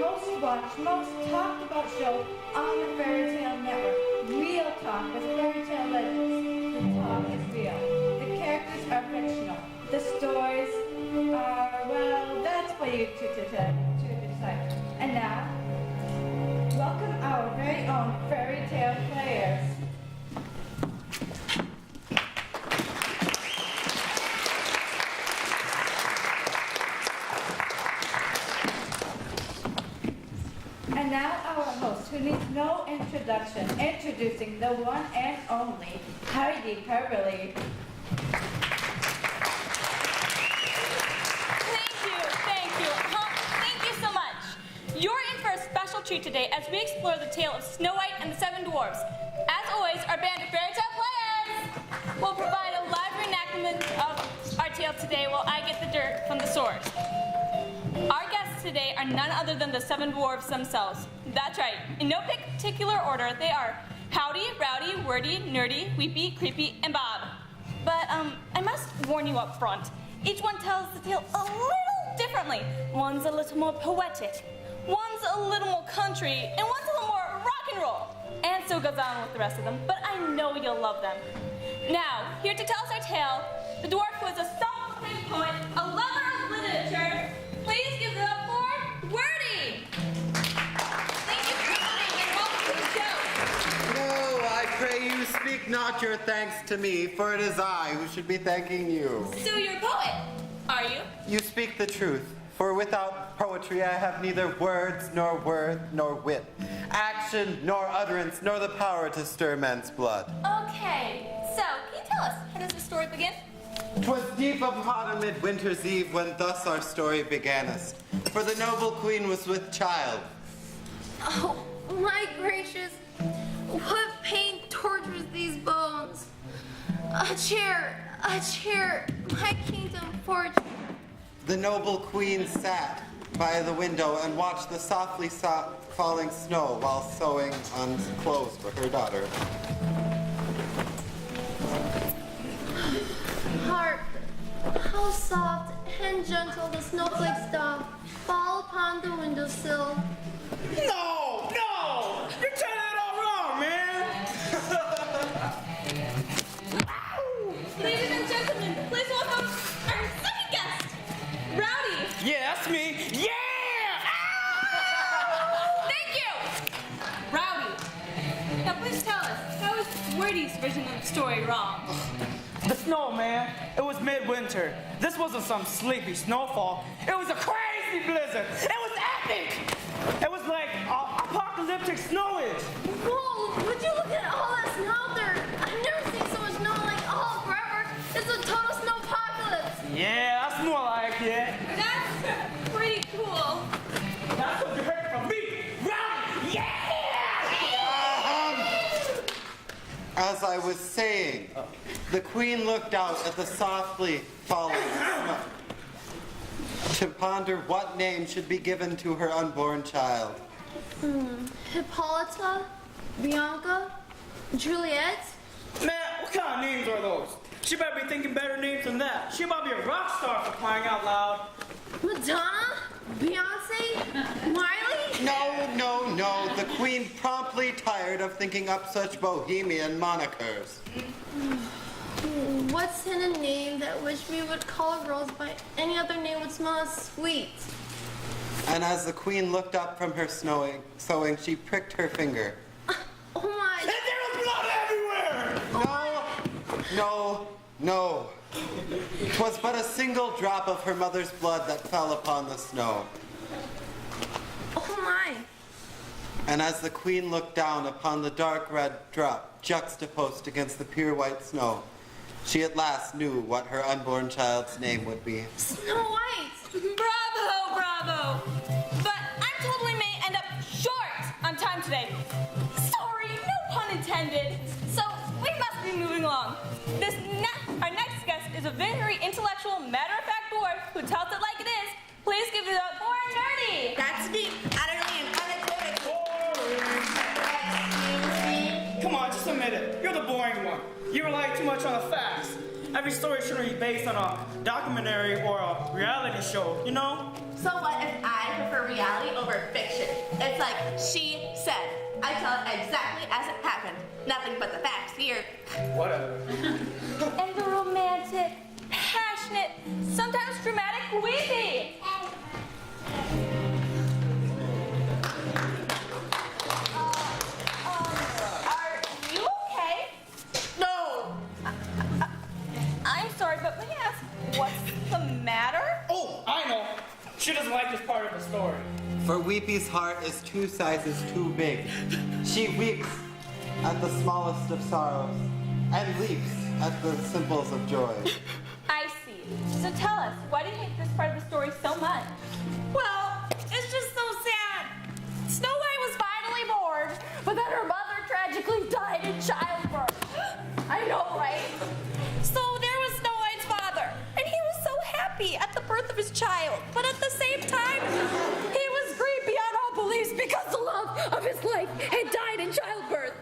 most watched, most talked about show on the Fairy Tale Network. Real talk with fairy tale legends. The talk is real. The characters are fictional. The stories are, well, that's for you to decide. And now, welcome our very own fairy tale players. And now our host, who needs no introduction, introducing the one and only Heidi Perbole. Thank you so much. You're in for a special treat today as we explore the tale of Snow White and the Seven Dwarves. As always, our band of fairy tale players will provide a live reenactment of our tale today while I get the dirt from the source. Our guests today are none other than the Seven Dwarves themselves. That's right. In no particular order, they are Howdy, Rowdy, Wordy, Nerdy, Weepy, Creepy, and Bob. But I must warn you up front. Each one tells the tale a little differently. One's a little more poetic, one's a little more country, and one's a little more rock and roll. And so goes on with the rest of them, but I know you'll love them. Now, here to tell us our tale, the dwarf who is a self-proclaimed poet, a lover of literature. Please give it up for Wordy! Thank you for coming and welcome to the show. No, I pray you speak not your thanks to me, for it is I who should be thanking you. So you're a poet, are you? You speak the truth, for without poetry I have neither words, nor worth, nor wit, action, nor utterance, nor the power to stir men's blood. Okay, so can you tell us, how does the story begin? 'Twas deep upon a midwinter's eve when thus our story beganest. For the noble queen was with child. Oh, my gracious. What pain tortures these bones? A chair, my kingdom fortune. The noble queen sat by the window and watched the softly falling snow while sewing on clothes for her daughter. Hark, how soft and gentle the snowflakes doth fall upon the windowsill. No! You're telling it all wrong, man! Ladies and gentlemen, please welcome our second guest, Rowdy. Yeah, that's me. Yeah! Thank you! Rowdy, now please tell us, how is Wordy's version of the story wrong? The snow, man. It was midwinter. This wasn't some sleepy snowfall. It was a crazy blizzard. It was epic. It was like apocalyptic snowage. Whoa, would you look at all that snow out there? I've never seen so much snow like all forever. It's a total snow apocalypse. Yeah, that's more like it. That's pretty cool. That's what you heard from me. Right? Yeah! As I was saying, the queen looked out at the softly falling snow to ponder what name should be given to her unborn child. Hippolyta? Bianca? Juliet? Man, what kind of names are those? She better be thinking better names than that. She might be a rock star for crying out loud. Madonna? Beyonce? Miley? No. The queen promptly tired of thinking up such bohemian monikers. What's in a name that which we would call a rose by any other name would smell as sweet? And as the queen looked up from her sewing, she pricked her finger. Oh my. And there was blood everywhere! No. 'Twas but a single drop of her mother's blood that fell upon the snow. Oh my. And as the queen looked down upon the dark red drop juxtaposed against the pure white snow, she at last knew what her unborn child's name would be. Snow White. Bravo! But I'm told we may end up short on time today. Sorry, no pun intended. So we must be moving along. Our next guest is a very intellectual, matter-of-fact dwarf who tells it like it is. Please give it up for Nerdy. That's me, utterly and unequivocally. Come on, just admit it. You're the boring one. You rely too much on the facts. Every story shouldn't be based on a documentary or a reality show, you know? So what if I prefer reality over fiction? Like she said. I tell it exactly as it happened. Nothing but the facts here. Whatever. And the romantic, passionate, sometimes dramatic weepy. Are you okay? No. I'm sorry, but may I ask, what's the matter? Oh, I know. She doesn't like this part of the story. For Weepy's heart is 2 sizes too big. She weeps at the smallest of sorrows and leaps at the simples of joy. I see. So tell us, why do you hate this part of the story so much? Well, it's just so sad. Snow White was finally born, but then her mother tragically died in childbirth. I know, right? So there was Snow White's father, and he was so happy at the birth of his child, but at the same time, he was grieved beyond all beliefs because the love of his life had died in childbirth.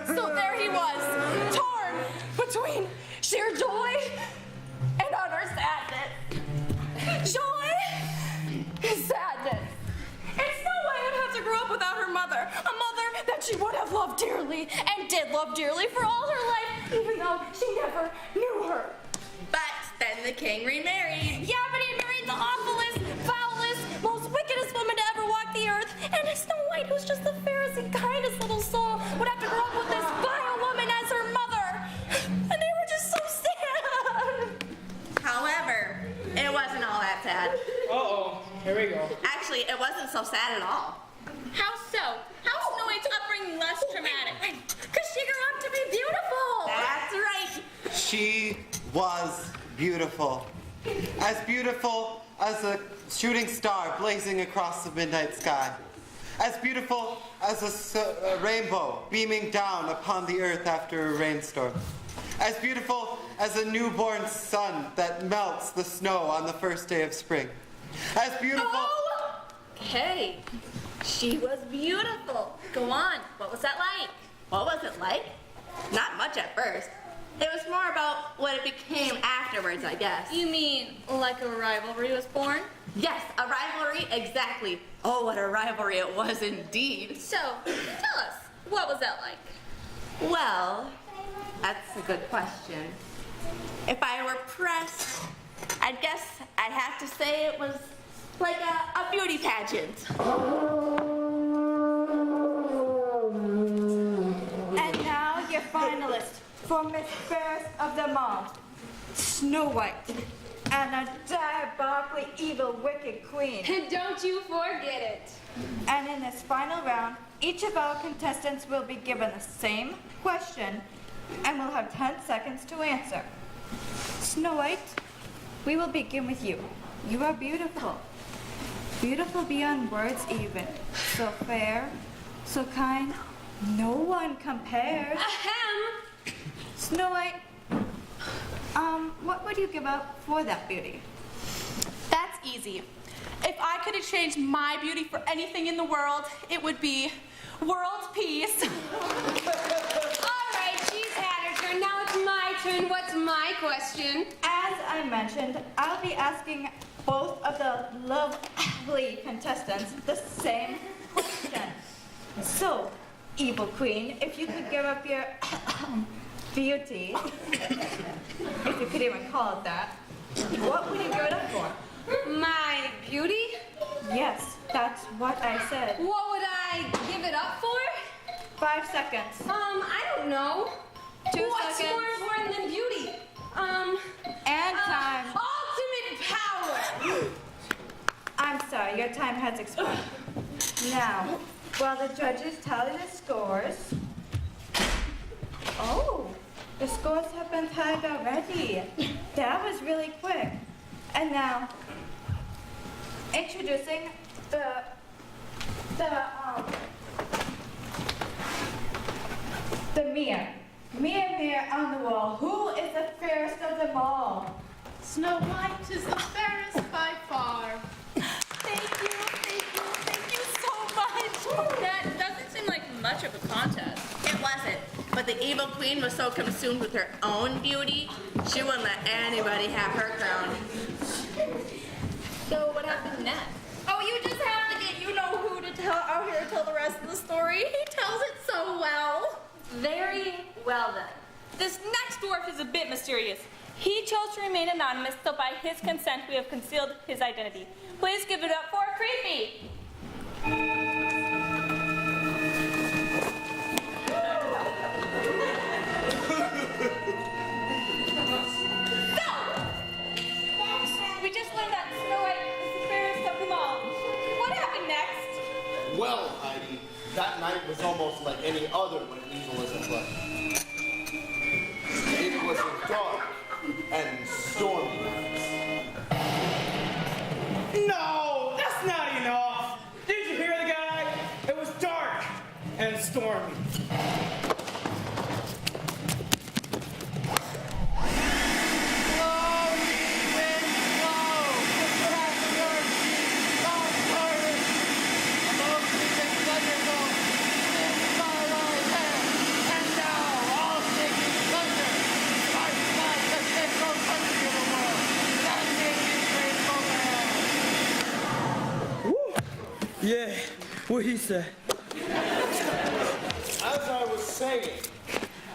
So there he was, torn between sheer joy and utter sadness. Joy and sadness. And Snow White would have to grow up without her mother, a mother that she would have loved dearly and did love dearly for all her life, even though she never knew her. But then the king remarried. Yeah, but he married the awfulest, foulest, most wickedest woman to ever walk the earth. And Snow White, who's just the fairest and kindest little soul, would have to grow up with this vile woman as her mother. And they were just so sad. However, it wasn't all that sad. Uh-oh. Here we go. Actually, it wasn't so sad at all. How so? How is Snow White's upbringing less traumatic? Because she grew up to be beautiful. That's right. She was beautiful. As beautiful as a shooting star blazing across the midnight sky. As beautiful as a rainbow beaming down upon the earth after a rainstorm. As beautiful as a newborn sun that melts the snow on the first day of spring. As beautiful... Oh! Hey, she was beautiful. Go on. What was that like? What was it like? Not much at first. It was more about what it became afterwards, I guess. You mean like a rivalry was born? Yes, a rivalry, exactly. Oh, what a rivalry it was indeed. So, tell us, what was that like? Well, that's a good question. If I were pressed, I guess I'd have to say it was like a beauty pageant. And now your finalist for Miss Fairest of them all, Snow White, and a diabolically evil, wicked queen. And don't you forget it. And in this final round, each of our contestants will be given the same question and will have 10 seconds to answer. Snow White, we will begin with you. You are beautiful. Beautiful beyond words even. So fair, so kind, no one compares. Ahem. Snow White, what would you give up for that beauty? That's easy. If I could exchange my beauty for anything in the world, it would be world peace. All right, she's had her turn. Now it's my turn. What's my question? As I mentioned, I'll be asking both of the lovely contestants the same question. So, evil queen, if you could give up your beauty, if you could even call it that, what would you give it up for? My beauty? Yes, that's what I said. What would I give it up for? 5 seconds. I don't know. 2 What's seconds. more important than beauty? And time. Ultimate power. I'm sorry, your time has expired. Now, while the judges tally the scores... Oh, the scores have been tallied already. That was really quick. And now, introducing the mirror on the wall. Who is the fairest of them all? Snow White is the fairest by far. Thank you so much. That doesn't seem like much of a contest. It wasn't, but the evil queen was so consumed with her own beauty, she wouldn't let anybody have her crown. So what happened next? Oh, you just have to get you-know-who to Very well then. This next dwarf is a bit mysterious. He chose to remain anonymous, so by his consent we have concealed his identity. Please give it up for Creepy. We just learned that Snow White is the fairest of them all. What happened next? Well, Heidi, that night was almost like any other when evil is at play. It was a dark and stormy night. No, that's not enough. Did you hear the guy? It was dark and stormy. Yeah, what he said. As I was saying,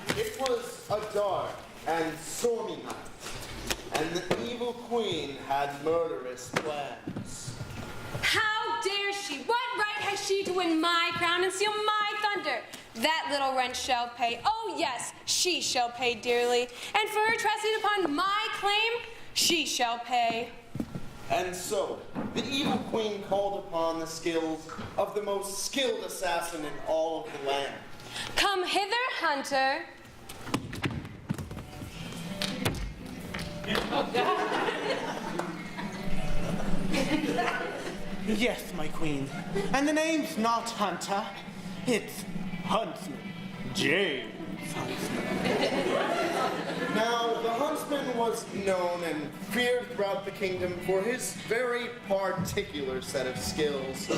it was a dark and stormy night, and the evil queen had murderous plans. How dare she? What right has she to win my crown and steal my thunder? That little wench shall pay. Oh yes, she shall pay dearly. And for her trespassing upon my claim, she shall pay. And so, the evil queen called upon the skills of the most skilled assassin in all of the land. Come hither, hunter. Yes, my queen. And the name's not Hunter. It's Huntsman. James Huntsman. Now, the huntsman was known and feared throughout the kingdom for his very particular set of skills.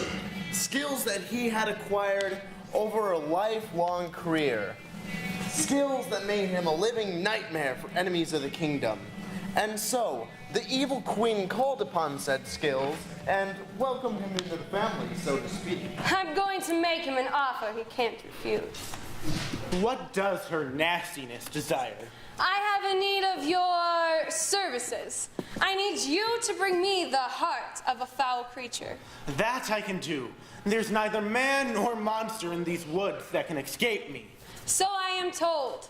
Skills that he had acquired over a lifelong career. Skills that made him a living nightmare for enemies of the kingdom. And so, the evil queen called upon said skills and welcomed him into the family, so to speak. I'm going to make him an offer he can't refuse. What does her nastiness desire? I have a need of your services. I need you to bring me the heart of a foul creature. That I can do. There's neither man nor monster in these woods that can escape me. So I am told.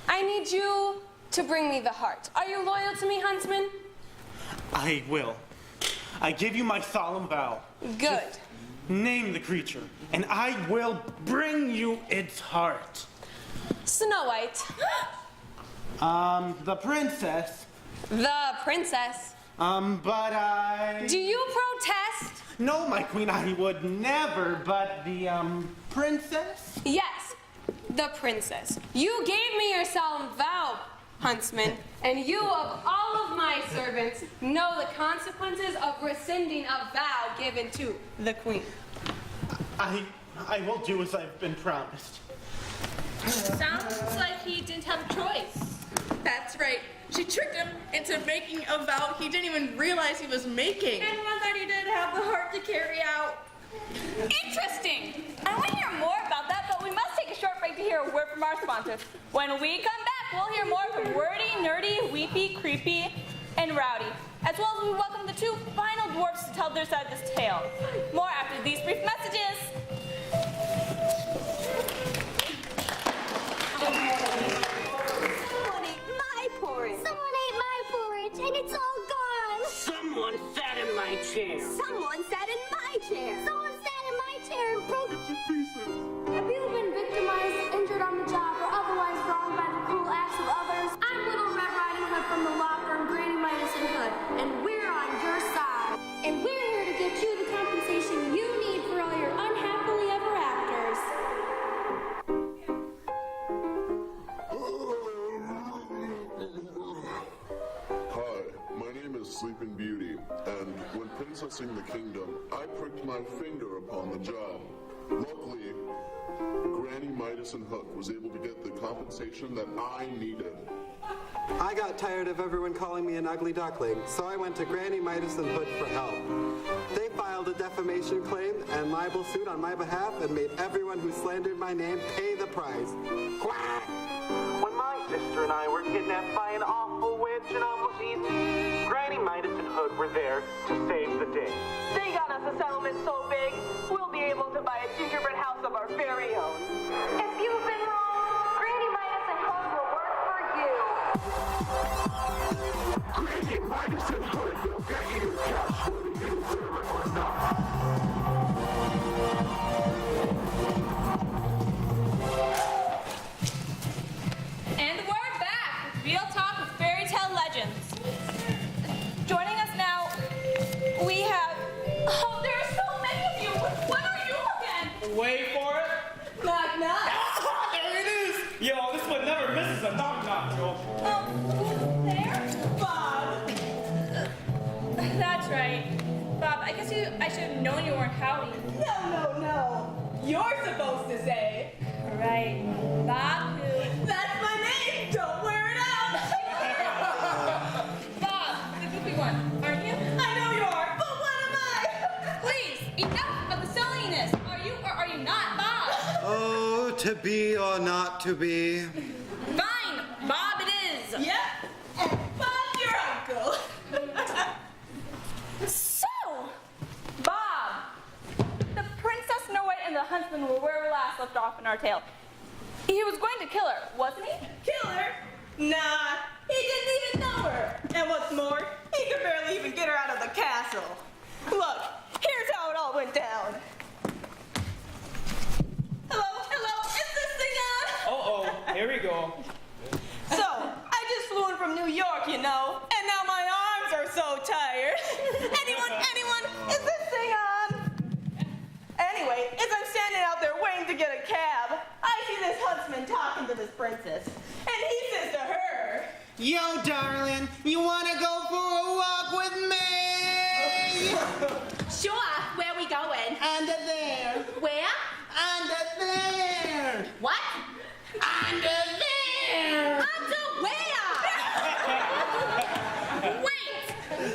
I need you to bring me the heart. Are you loyal to me, huntsman? I will. I give you my solemn vow. Good. Just name the creature, and I will bring you its heart. Snow White. The princess. The princess. But I... Do you protest? No, my queen, I would never, but the, princess? Yes, the princess. You gave me your solemn vow, huntsman, and you, of all of my servants, know the consequences of rescinding a vow given to the queen. I will do as I've been promised. Sounds like he didn't have a choice. That's right. She tricked him into making a vow he didn't even realize he was making. And one that he did have the heart to carry out. Interesting. I want to hear more about that, but we must take a short break to hear a word from our sponsors. When we come back, we'll hear more from Wordy, Nerdy, Weepy, Creepy, and Rowdy, as well as we welcome the two final dwarfs to tell their side of this tale. More after these brief messages. Someone ate my porridge, and it's all gone. Someone sat in my chair. Someone sat in my chair. Someone sat in my chair and broke it to pieces. Have you been victimized, injured on the job, or otherwise wronged by the cruel acts of others? I'm Little Red Riding Hood from the law firm Granny Midas and Hood, and we're on your side. And we're here to get you the compensation you need for all your unhappily ever afters. Hi, my name is Sleeping Beauty, and when princessing the kingdom, I pricked my finger upon the job. Luckily, Granny Midas and Hook was able to get the compensation that I needed. I got tired of everyone calling me an ugly duckling, so I went to Granny Midas and Hood for help. They filed filed a defamation claim and libel suit on my behalf and made everyone who slandered my name pay the price. Quack! When my sister and I were kidnapped by an awful witch in Amblesheath, Granny Midas and Hood were there to save the day. They got us a settlement so big, we'll be able to buy a gingerbread house of our very own. If you've been wrong, Granny Midas and Hood will work for you. Granny Midas and Hood will get you your cash whether you deserve it or not. And we're back with Real Talk with Fairy Tale Legends. Joining us now, we have... Oh, there are so many of you. What are you again? Wait for it. Knock, knock. There it is. Yo, this one never misses a knock knock, yo. Who's there? Bob! That's right. Bob, I guess I should have known you weren't Howdy. No. You're supposed to say. Right. Bob who... That's my name! Don't wear it out! Bob, the goofy one, aren't you? I know you are, but what am I? Please, enough of the silliness. Are you or are you not Bob? Oh, to be or not to be. Fine, Bob it is. Yep, and Bob's your uncle. So, Bob, the Princess Snow White and the Huntsman were where we last left off in our tale. He was going to kill her, wasn't he? Kill her? Nah, he didn't even know her. And what's more, he could barely even get her out of the castle. Look, here's how it all went down. Hello, is this thing on? Uh-oh, here we go. So, I just flew in from New York, you know, and now my arms are so tired. Anyone, is this thing on? Anyway, as I'm standing out there waiting to get a cab, I see this huntsman talking to this princess, and he says to her, Yo, darling, you wanna go for a walk with me? Sure, where we going? Under there. Where? Under there. What? Under there. Under where? Wait,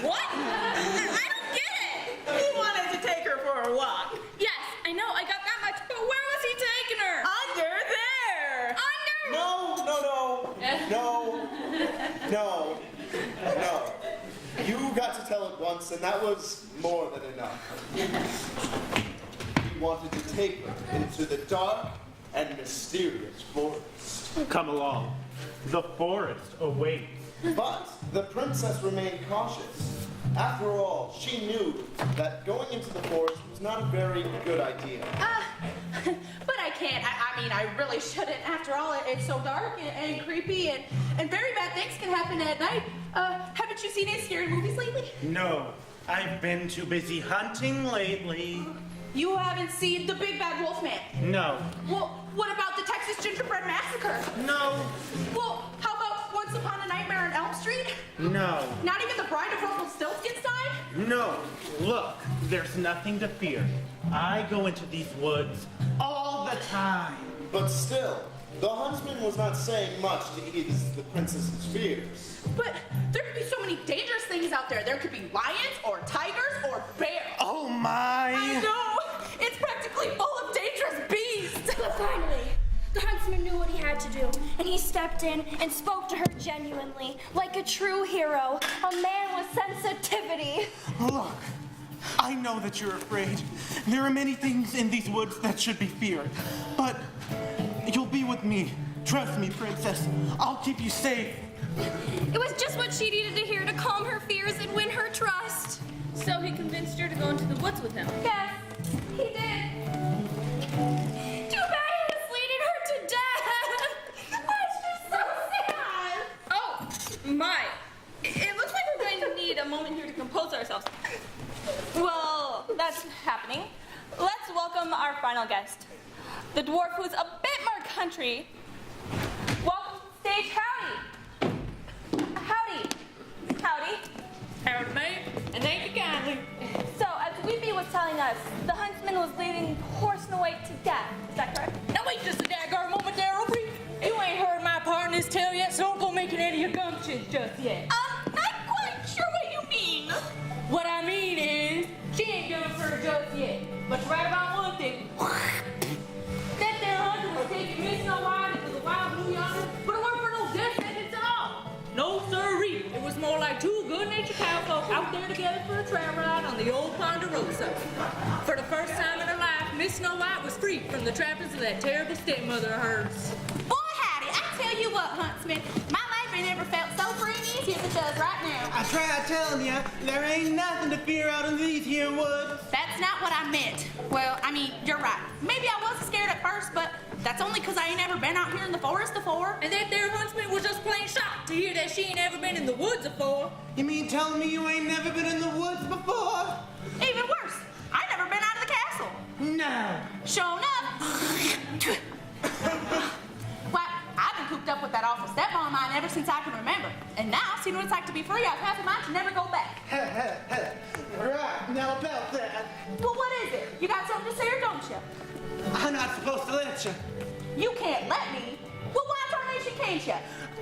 what? I don't get it. He wanted to take her for a walk. Yes, I know, I got that much, but where was he taking her? Under there. No. You got to tell it once, and that was more than enough. He wanted to take her into the dark and mysterious forest. Come along. The forest awaits. But the princess remained cautious. After all, she knew that going into the forest was not a very good idea. But I can't. I mean, I really shouldn't. After all, it's so dark and creepy, and very bad things can happen at night. Haven't you seen any scary movies lately? No, I've been too busy hunting lately. You haven't seen The Big Bad Wolf Man? No. Well, what about the Texas Gingerbread Massacre? No. Well, how about Once Upon a Nightmare on Elm Street? No. Not even The Bride of Rumpelstiltskin's? No. Look, there's nothing to fear. I go into these woods all the time. But still, the huntsman was not saying much to ease the princess's fears. But there could be so many dangerous things out there. There could be lions or tigers or bears. Oh my! I know! It's practically full of dangerous beasts! But finally, the huntsman knew what he had to do, and he stepped in and spoke to her genuinely, like a true hero, a man with sensitivity. Look, I know that you're afraid. There are many things in these woods that should be feared. But you'll be with me. Trust me, princess. I'll keep you safe. It was just what she needed to hear to calm her fears and win her trust. So he convinced her to go into the woods with him. Yes, he did. Too bad he was leading her to death. That's just so sad. Oh, my. It looks like we're going to need a moment here to compose ourselves. Well, that's happening. Let's welcome our final guest, the dwarf who's a bit more country. Welcome to the stage, Howdy. Howdy. Howdy, mate, and thank you kindly. So, as Weepy was telling us, the huntsman was leading poor Snow White to death. Is that correct? Now wait just a daggone moment there, Opie. You ain't heard my part in this tale yet, so don't go making any assumptions just yet. Not quite sure what you mean. What I mean is, she ain't going for a hunting. That there hunter was taking Miss Snow White into the wild blue yonder, but it weren't for no death sentence at all. No sirree. It was more like two good-natured cowfolk out there together for a trail ride on the old Ponderosa. For the first time in her life, Miss Snow White was free from the trappings of that terrible stepmother of hers. Boy, howdy, I tell you what, Huntsman, my life ain't ever felt so free and easy as it does right now. I tried telling you, there ain't nothing to fear out in these here woods. That's not what I meant. Well, I mean, you're right. Maybe I was scared at first, but that's only because I ain't ever been out here in the forest before. And that there Huntsman was just plain shocked to hear that she ain't ever been in the woods before. You mean telling me you ain't never been in the woods before? Even worse, I never been out of the castle. No. Sure enough. Why, I've been cooped up with that awful stepmom of mine ever since I can remember. And now I've seen what it's like to be free. I've half a mind to never go back. Right, now about that. Well, what is it? You got something to say or don't you? I'm not supposed to let you. You can't let me? Well, why tarnation can't you?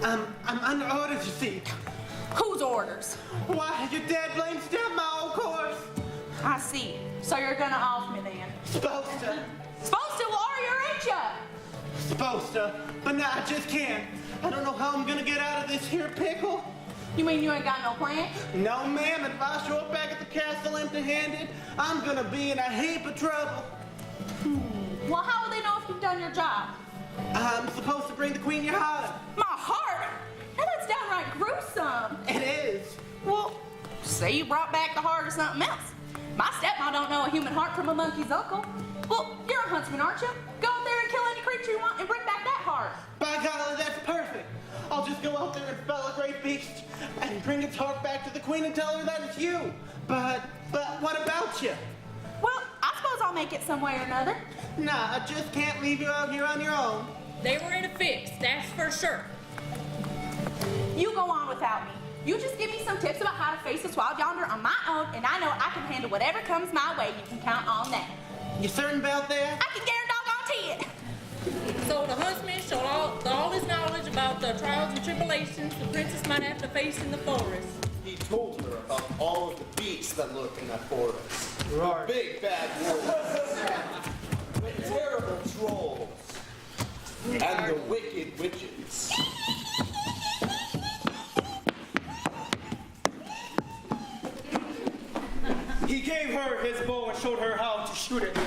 I'm under orders, you see. Whose orders? Why, your dad blames stepmom, of course. I see. So you're gonna off me then? Supposed to. Supposed to, Warrior, ain't ya? Supposed to, but now I just can't. I don't know how I'm gonna get out of this here pickle. You mean you ain't got no plan? No, ma'am. If I show up back at the castle empty-handed, I'm gonna be in a heap of trouble. Well, how will they know if you've done your job? I'm supposed to bring the queen your heart. My heart? Now that's downright gruesome. It is. Well, say you brought back the heart or something else. My stepmom don't know a human heart from a monkey's uncle. Well, you're a huntsman, aren't you? Go out there and kill any creature you want and bring back that heart. By golly, that's perfect. I'll just go out there and fell a great beast and bring its heart back to the queen and tell her that it's you. But what about you? Well, I suppose I'll make it some way or another. Nah, I just can't leave you out here on your own. They were in a fix, that's for sure. You go on without me. You just give me some tips about how to face this wild yonder on my own, and I know I can handle whatever comes my way. You can count on that. You certain about that? I can guarantee it. So the huntsman showed all his knowledge about the trials and tribulations the princess might have to face in the forest. He told her about all of the beasts that lurk in that forest. Right. The big bad wolves, the terrible trolls, and the wicked witches. He gave her his bow and showed her how to shoot it.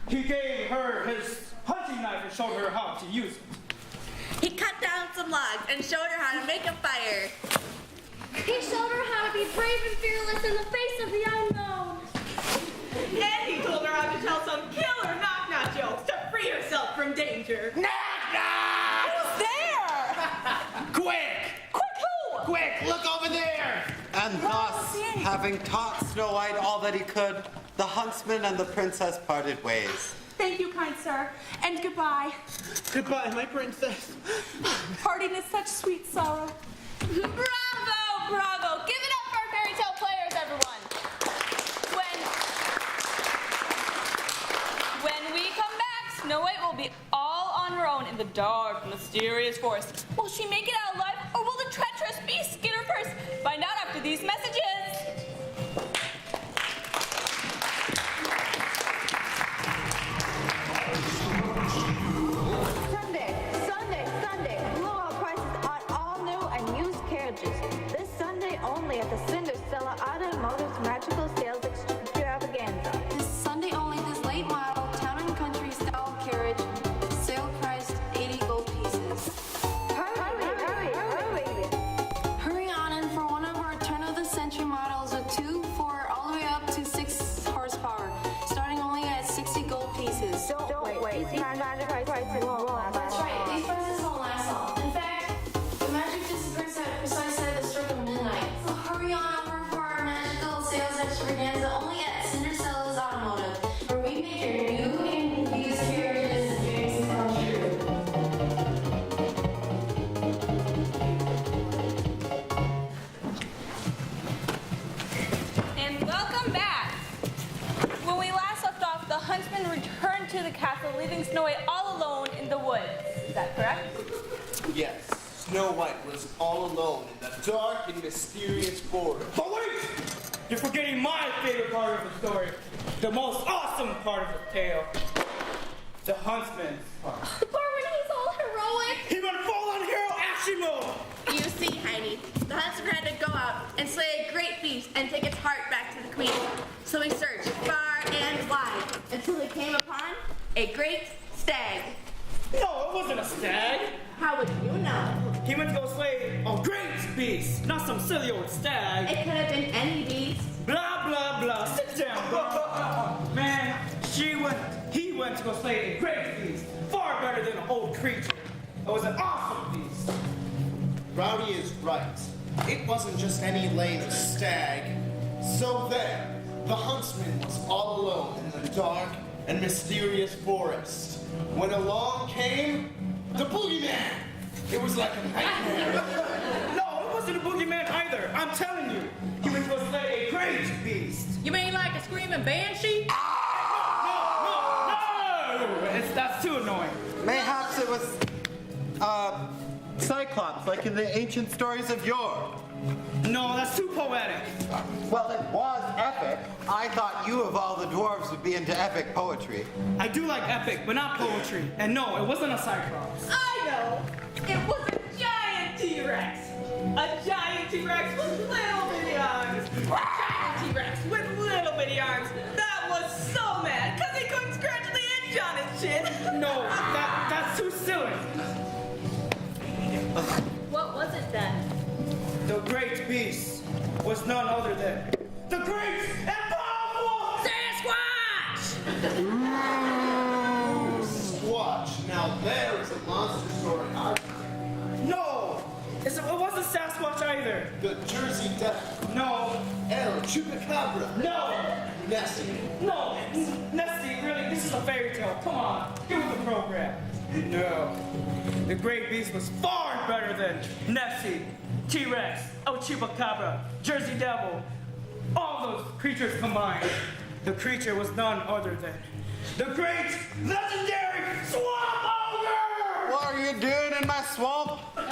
He gave her his hunting knife and showed her how to use it. He cut down some logs and showed her how to make a fire. He showed her how to be brave and fearless in the face of the unknown. And he told her how to tell some killer knock-knock jokes to free herself from danger. Knock-knock! Who's there? Quick! Quick who? Quick, look over there! And thus, having taught Snow White all that he could, the huntsman and the princess parted ways. Thank you, kind sir, and goodbye. Goodbye, my princess. Parting is such sweet sorrow. Bravo, bravo. Give it up for our fairy tale players, everyone. When we come back, Snow White will be all on her own in the dark, mysterious forest. Will she make it out alive, or will the treacherous beast get her first? Find out after these messages. Sunday, blowout prices on all new and used carriages. This Sunday only at the Cinderella Automotive's Magical Sales Extravaganza. This Sunday only, this late model, town and country style carriage, sale priced 80 gold pieces. Hurry on in for one of our turn of the century models with 2, 4, all the way up to 6 horsepower, starting only at 60 gold pieces. Don't wait. These prices won't last. That's right, these prices won't last long. In fact, the magic disappears at precisely the stroke of midnight. So hurry on over for our magical sales extravaganza only at Cinderella's Automotive, where we make your new and used carriages dreams come true. And welcome back. When we last left off, the huntsman returned to the castle, leaving Snow White all alone in the woods. Is that correct? Yes, Snow White was all alone in that dark and mysterious forest. But wait! You're forgetting my favorite part of the story. the most awesome part of the tale. The huntsman part. The part when he's all heroic. He went full on hero action mode. You see, Heidi, the huntsman had to go out and slay a great beast and take its heart back to the queen. So he searched far and wide until he came upon a great stag. No, it wasn't a stag. How would you know? He went to go slay a great beast, not some silly old stag. It could have been any beast. Blah, blah, blah. Sit down, bro. Man, he went to go slay a great beast, far better than an old creature. It was an awesome beast. Rowdy is right. It wasn't just any lame stag. So there, the huntsman was all alone in the dark and mysterious forest. When along came the boogeyman. It was like a nightmare. No, it wasn't a boogeyman either. I'm telling you. He went to go slay a great beast. You mean like a screaming banshee? No! That's too annoying. Mayhaps it was, Cyclops, like in the ancient stories of yore. No, that's too poetic. Well, it was epic. I thought you of all the dwarves would be into epic poetry. I do like epic, but not poetry. And no, it wasn't a Cyclops. I know. It was a giant T-Rex. A giant T-Rex with little bitty arms. A giant T-Rex with little bitty arms. That was so mad because he couldn't scratch the itch on his chin. No, that's too silly. What was it then? The great beast was none other than the great and powerful Sasquatch! Ooh, Squatch. Now there is a monster story. No! It wasn't Sasquatch either. The Jersey Devil. No. El Chupacabra. No. Nessie. No. Nessie, really? This is a fairy tale. Come on. Get with the program. No. The great beast was far better than Nessie, T-Rex, El Chupacabra, Jersey Devil. All those creatures combined. The creature was none other than the great, legendary Swamp Ogre! What are you doing in my swamp? What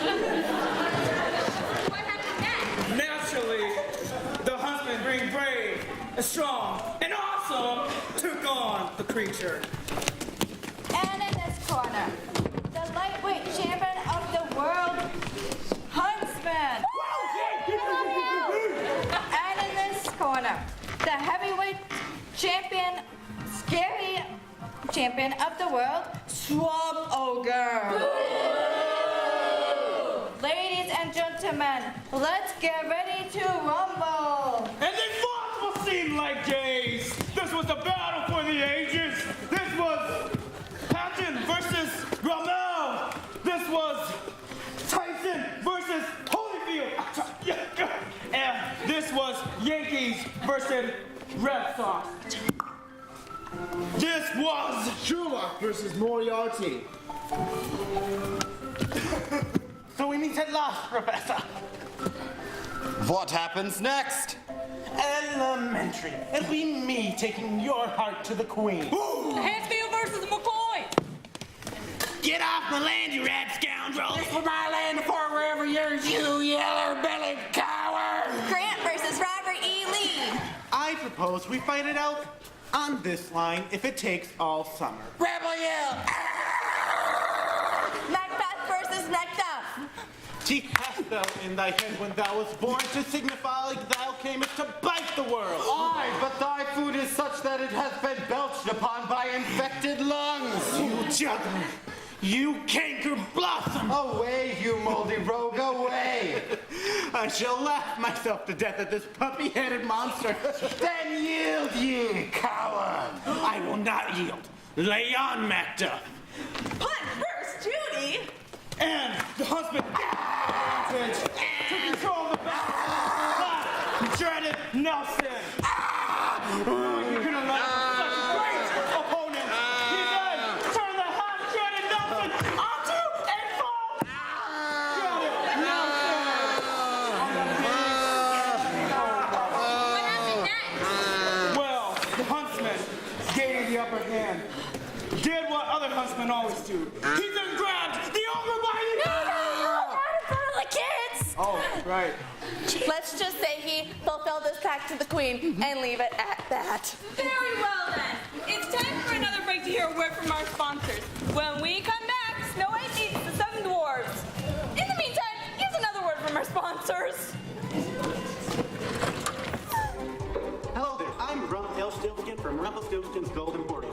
happened next? Naturally, the huntsman, being brave, and strong, and awesome, took on the creature. And in this corner, the lightweight champion of the world, Huntsman. And in this corner, the heavyweight champion, scary champion of the world, Swamp Ogre. Ladies and gentlemen, let's get ready to rumble. And they fought what seemed like days. This was a battle for the ages. This was Patton versus Rommel. This was Tyson versus Holyfield. And this was Yankees versus Red Sox. This was Sherlock versus Moriarty. So we meet at last, Professor. What happens next? Elementary. It'll be me taking your heart to the Queen. Hansfield versus McCoy! Get off my land, you rat scoundrel! This was my land before wherever yours, you yeller-bellied coward! Grant versus Robert E. Lee. I propose we fight it out on this line if it takes all summer. Rebel yell! Macbeth versus Macduff. She hast thou in thy head when thou was born to signify thou camest to bite the world. Aye, but thy food is such that it hath been belched upon by infected lungs. You juggler, you canker blossom. Away, you moldy rogue, away. I shall laugh myself to death at this puppy-headed monster. Then yield ye, coward. I will not yield. Lay on, Macduff. Punt first, Judy. and the husband took control of the battle. Dreaded Nelson. You could have left such a great opponent. He then turned the half-dreaded Nelson onto a full dreaded Nelson. What happened next? Well, the huntsman gained the upper hand. Did what other huntsmen always do. He then grabbed the ogre by the Not in front of the kids! Oh, right. Let's just say he fulfilled his pact to the queen and leave it at that. Very well then. It's time for another break to hear a word from our sponsors. When we come back, Snow White meets the Seven Dwarves. In the meantime, here's another word from our sponsors. Hello there, I'm Rumpelstiltskin from Rumpelstiltskin's Golden Portal.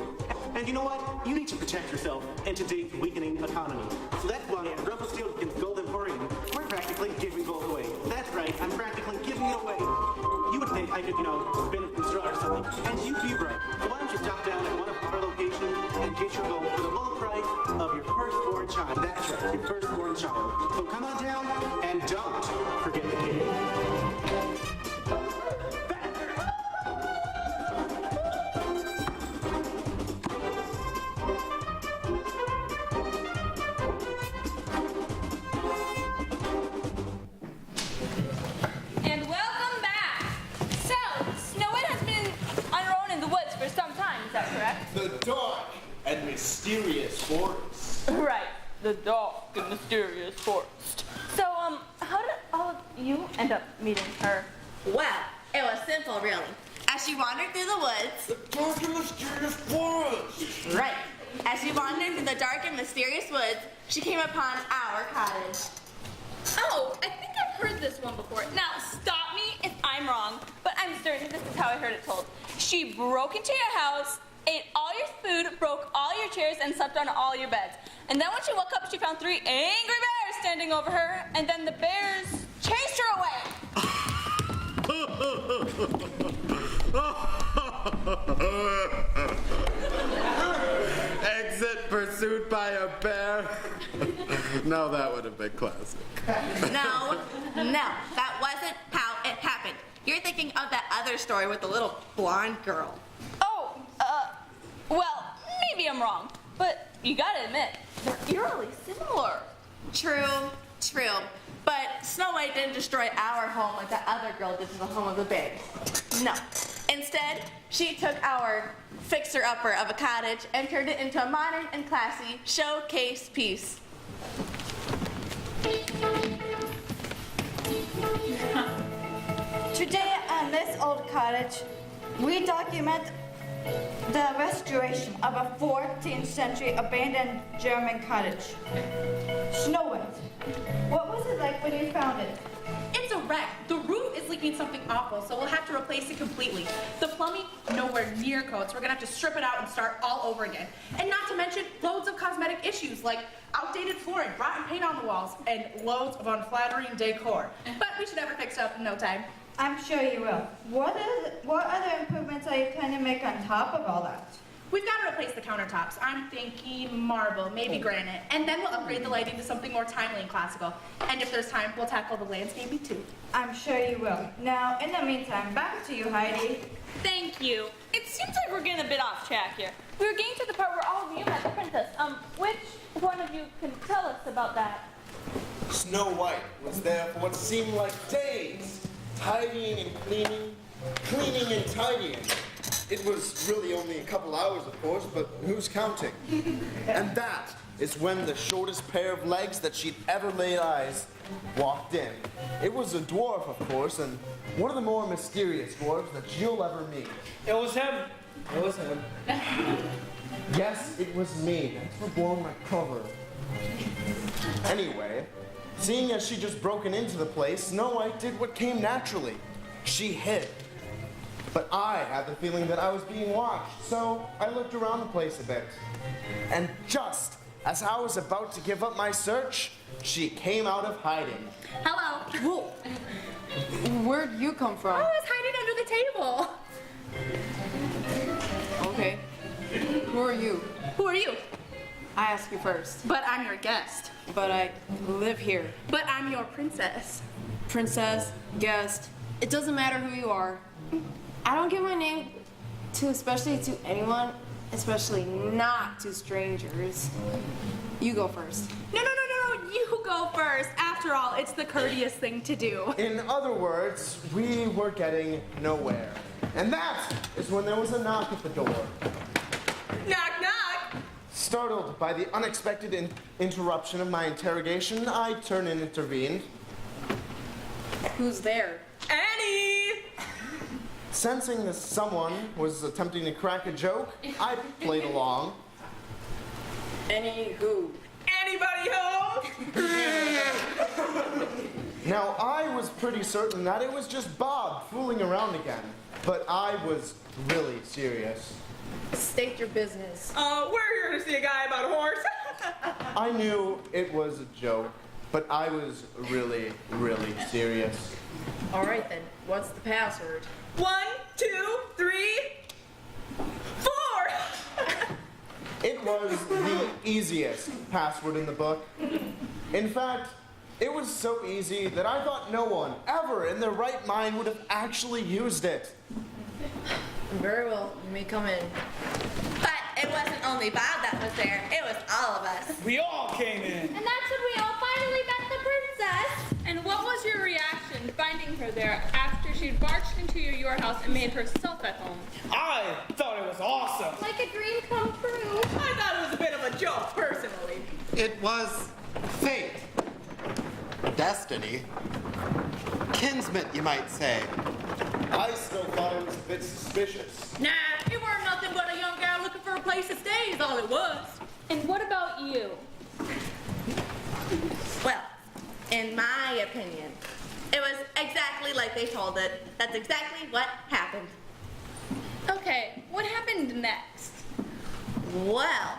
And you know what? You need to protect yourself in today's weakening economy. So that's why at Rumpelstiltskin's Golden Portal, we're practically giving gold away. That's right, I'm practically giving it away. You would think I could, spin it from straw or something, and you'd be right. So why don't you stop down at one of our locations and get your gold for the low price of your firstborn child. That's right, your firstborn child. So come on down and don't forget the kid. And welcome back. So, Snow White has been on her own in the woods for some time, is that correct? The dark and mysterious forest. Right, the dark and mysterious forest. So, how did all of you end up meeting her? Well, it was simple, really. As she wandered through the woods... The dark and mysterious forest! Right. As she wandered through the dark and mysterious woods, she came upon our cottage. Oh, I think I've heard this one before. Now, stop me if I'm wrong, but I'm certain this is how I heard it told. She broke into your house, ate all your food, broke all your chairs, and slept on all your beds. And then when she woke up, she found 3 angry bears standing over her, and then the bears chased her away. Exit pursued by a bear. Now that would have been classic. No, that wasn't how it happened. You're thinking of that other story with the little blonde girl. Oh, well, maybe I'm wrong, but you gotta admit, they're eerily similar. True. But Snow White didn't destroy our home like that other girl did to the home of the bears. No. Instead, she took our fixer-upper of a cottage and turned it into a modern and classy showcase piece. Today on this old cottage, we document the restoration of a 14th century abandoned German cottage. Snow White, what was it like when you found it? It's a wreck. The roof is leaking something awful, so we'll have to replace it completely. The plumbing, nowhere near code, so we're gonna have to strip it out and start all over again. And not to mention loads of cosmetic issues like outdated flooring, rotten paint on the walls, and loads of unflattering decor. But we should have it fixed up in no time. I'm sure you will. What other improvements are you planning to make on top of all that? We've got to replace the countertops. I'm thinking marble, maybe granite, and then we'll upgrade the lighting to something more timely and classical. And if there's time, we'll tackle the landscaping too. I'm sure you will. Now, in the meantime, back to you, Heidi. Thank you. It seems like we're getting a bit off track here. We were getting to the part where all of you met the princess. Which one of you can tell us about that? Snow White was there for what seemed like days, tidying and cleaning and tidying. It was really only a couple hours, of course, but who's counting? And that is when the shortest pair of legs that she'd ever laid eyes walked in. It was a dwarf, of course, and one of the more mysterious dwarves that you'll ever meet. It was him. Yes, it was me. Thanks for blowing my cover. Anyway, seeing as she just broken into the place, Snow White did what came naturally. She hid. But I had the feeling that I was being watched, so I looked around the place a bit. And just as I was about to give up my search, she came out of hiding. Hello. Whoa. Where'd you come from? I was hiding under the table. Okay. Who are you? Who are you? I ask you first. But I'm your guest. But I live here. But I'm your princess. Princess, guest, it doesn't matter who you are. I don't give my name especially to anyone, especially not to strangers. You go first. No, you go first. After all, it's the courteous thing to do. In other words, we were getting nowhere. And that is when there was a knock at the door. Knock, knock. Startled by the unexpected interruption of my interrogation, I turned and intervened. Who's there? Annie! Sensing that someone was attempting to crack a joke, I played along. Any who? Anybody home? Now, I was pretty certain that it was just Bob fooling around again, but I was really serious. State your business. We're here to see a guy about a horse. I knew it was a joke, but I was really, really serious. All right then, what's the password? 1, 2, 3, 4. It was the easiest password in the book. In fact, it was so easy that I thought no one ever in their right mind would have actually used it. Very well, you may come in. But it wasn't only Bob that was there, it was all of us. We all came in. And that's when we all finally met the princess. And what was your reaction finding her there after she'd barged into your house and made herself at home? I thought it was awesome. Like a dream come true. I thought it was a bit of a joke, personally. It was fate. Destiny. Kismet, you might say. I still thought it was a bit suspicious. Nah, you weren't nothing but a young gal looking for a place to stay is all it was. And what about you? Well, in my opinion, it was exactly like they told it. That's exactly what happened. Okay, what happened next? Well,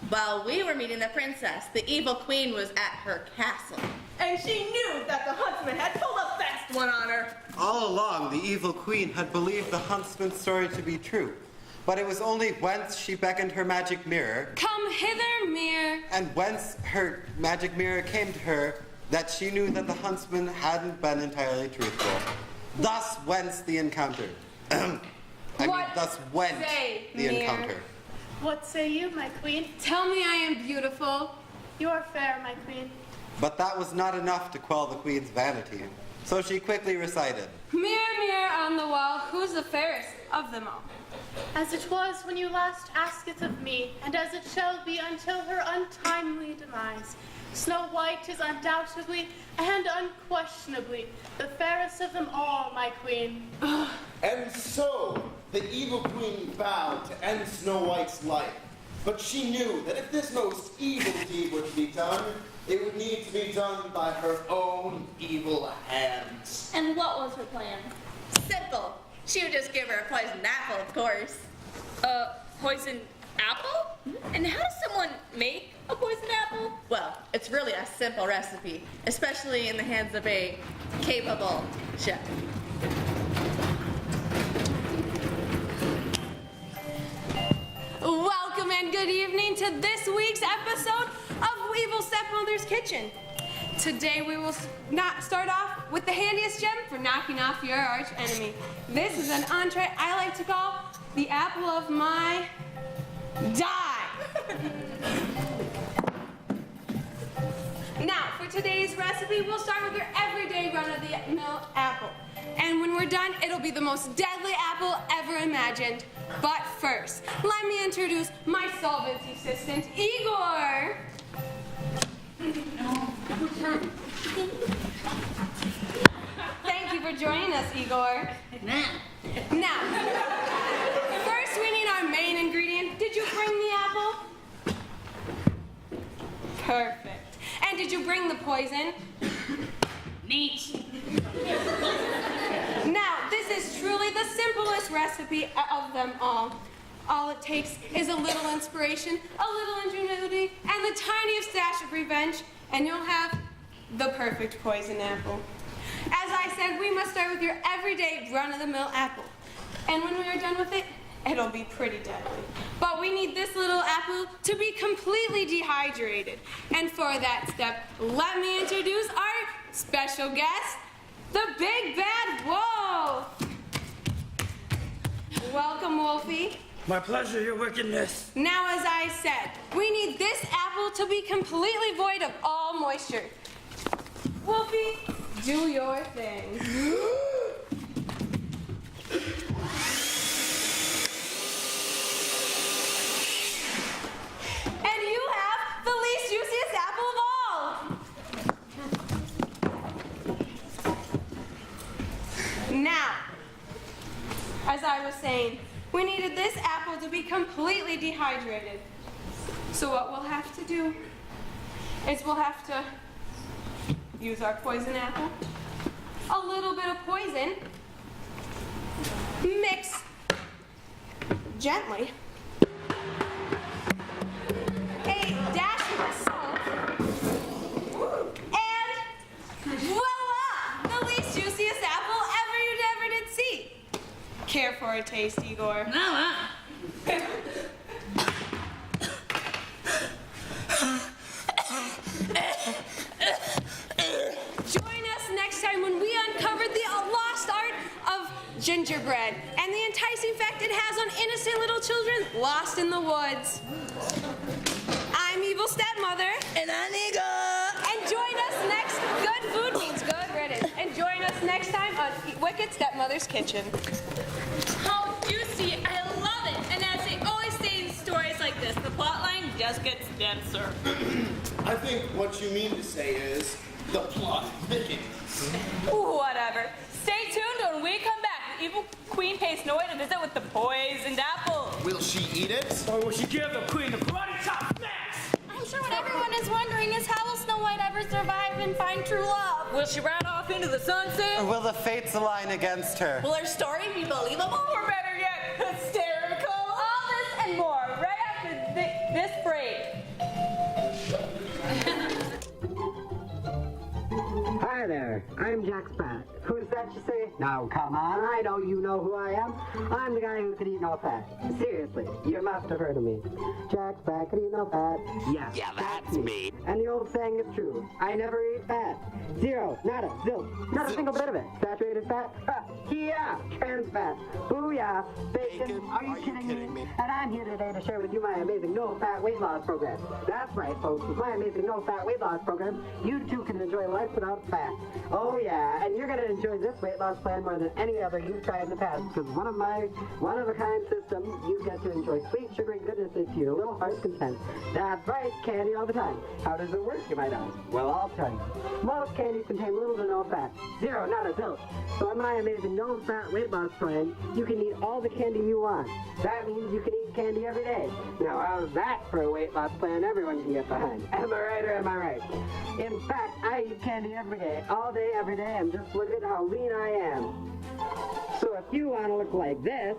while we were meeting the princess, the evil queen was at her castle. And she knew that the huntsman had pulled a fast one on her. All along, the evil queen had believed the huntsman's story to be true. But it was only whence she beckoned her magic mirror, Come hither, mirror. and whence her magic mirror came to her, that she knew that the huntsman hadn't been entirely truthful. Thus whence the encounter. Thus went say, the mirror? encounter. What say you, my queen? Tell me I am beautiful. You are fair, my queen. But that was not enough to quell the queen's vanity. So she quickly recited, Mirror, mirror on the wall, who's the fairest of them all? As it was when you last asked it of me, and as it shall be until her untimely demise, Snow White is undoubtedly and unquestionably the fairest of them all, my queen. And so, the evil queen vowed to end Snow White's life. But she knew that if this most evil deed were to be done, it would need to be done by her own evil hands. And what was her plan? Simple. She would just give her a poisoned apple, of course. Poisoned apple? And how does someone make a poisoned apple? Well, it's really a simple recipe, especially in the hands of a capable chef. Welcome and good evening to this week's episode of Evil Stepmother's Kitchen. Today we will start off with the handiest gem for knocking off your arch enemy. This is an entree I like to call the apple of my die. Now, for today's recipe, we'll start with your everyday run-of-the-mill apple. And when we're done, it'll be the most deadly apple ever imagined. But first, let me introduce my solvency assistant, Igor. Thank you for joining us, Igor. Now, first we need our main ingredient. Did you bring the apple? Perfect. And did you bring the poison? Neat. Now, this is truly the simplest recipe of them all. All it takes is a little inspiration, a little ingenuity, and the tiniest dash of revenge, and you'll have the perfect poison apple. As I said, we must start with your everyday run-of-the-mill apple. And when we are done with it, it'll be pretty deadly. But we need this little apple to be completely dehydrated. And for that step, let me introduce our special guest, the Big Bad Wolf. Welcome, Wolfie. My pleasure, your wickedness. Now, as I said, we need this apple to be completely void of all moisture. Wolfie, do your thing. And you have the least juiciest apple of all. we needed this apple to be completely dehydrated. So what we'll have to do is we'll have to use our poison apple, a little bit of poison, mix gently, a dash of salt, and voila! The least juiciest apple you ever did see. Care for a taste, Igor? No, Join us next time when we uncover the lost art of gingerbread and the enticing effect it has on innocent little children lost in the woods. I'm Evil Stepmother. And I'm Igor. And join us next. Good food means good riddance. And join us next time on Wicked Stepmother's Kitchen. How juicy! I love it! And as they always say in stories like this, the plotline just gets denser. I think what you mean to say is the plot thickens. Whatever. Stay tuned when we come back. The evil queen pays Snow White a visit with the poisoned apple. Will she eat it? Or will she give the queen the karate chop smash? I'm sure what everyone is wondering is how will Snow White ever survive and find true love? Will she ride off into the sunset? Or will the fates align against her? Will her story be believable? Or better yet, hysterical? All this and more right after this break. Hi there, I'm Jack Sprat. Who's that you say? Now come on, I know you know who I am. I'm the guy who could eat no fat. Seriously, you must have heard of me. Jack Sprat could eat no fat. Yes, Yeah, that's me. And the old saying is true. I never eat fat. Zero, nada, zilch, not a single bit of it. Saturated fat? Ha, yeah, trans fat. Booyah, bacon. Are you kidding me? And I'm here today to share with you my amazing no-fat weight loss program. That's right, folks. With my amazing no-fat weight loss program, you too can enjoy life without fat. Oh yeah, and you're gonna enjoy this weight loss plan more than any other you've tried in the past, because one of a kind system, you get to enjoy sweet, sugary goodnesses to your little heart's content. That's right, candy all the time. How does it work, you might ask? Well, I'll tell you. Most candies contain little to no fat. Zero, not a zilch. So on my amazing no-fat weight loss plan, you can eat all the candy you want. That means you can eat candy every day. Now, how's that for a weight loss plan everyone can get behind? Am I right or am I right? In fact, I eat candy every day, all day, every day, and just look at how lean I am. So if you want to look like this,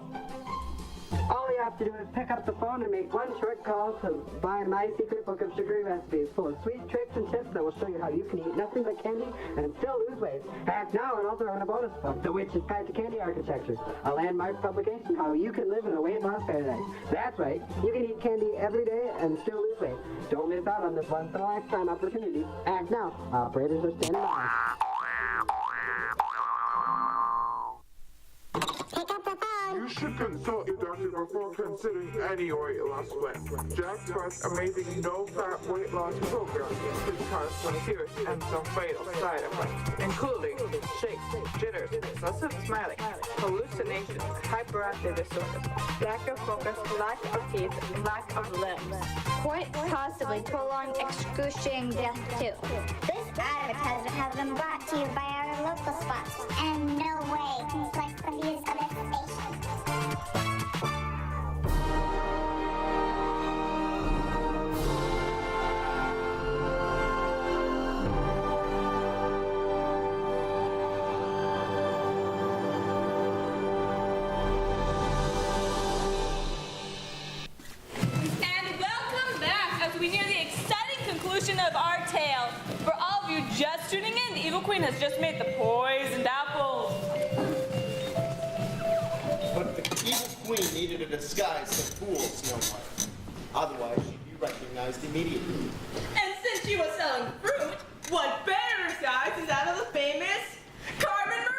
all you have to do is pick up the phone and make one short call to buy my secret book of sugary recipes full of sweet tricks and tips that will show you how you can eat nothing but candy and still lose weight. Act now and I'll throw in a bonus book, The Witch's Guide to Candy Architecture, a landmark publication how you can live in a weight loss paradise. That's right, you can eat candy every day and still lose weight. Don't miss out on this once-in-a-lifetime opportunity. Act now. Operators are standing by. You should consult your doctor before considering any weight loss plan. Jack Sprat's amazing no-fat weight loss program could cause some serious and some fatal side effects, including shakes, jitters, excessive smiling, hallucinations, hyperactive disorder, lack of focus, lack of teeth, and lack of limbs. Quite possibly prolonged excruciating death too. This advertisement has been brought to you by our local sponsor, and no way conflicts with these other stations. Of our tale. For all of you just tuning in, the evil queen has just made the poisoned apples. But the evil queen needed a disguise to fool Snow White. Otherwise, she'd be recognized immediately. And since she was selling fruit, what better disguise is that of the famous Carmen Miranda?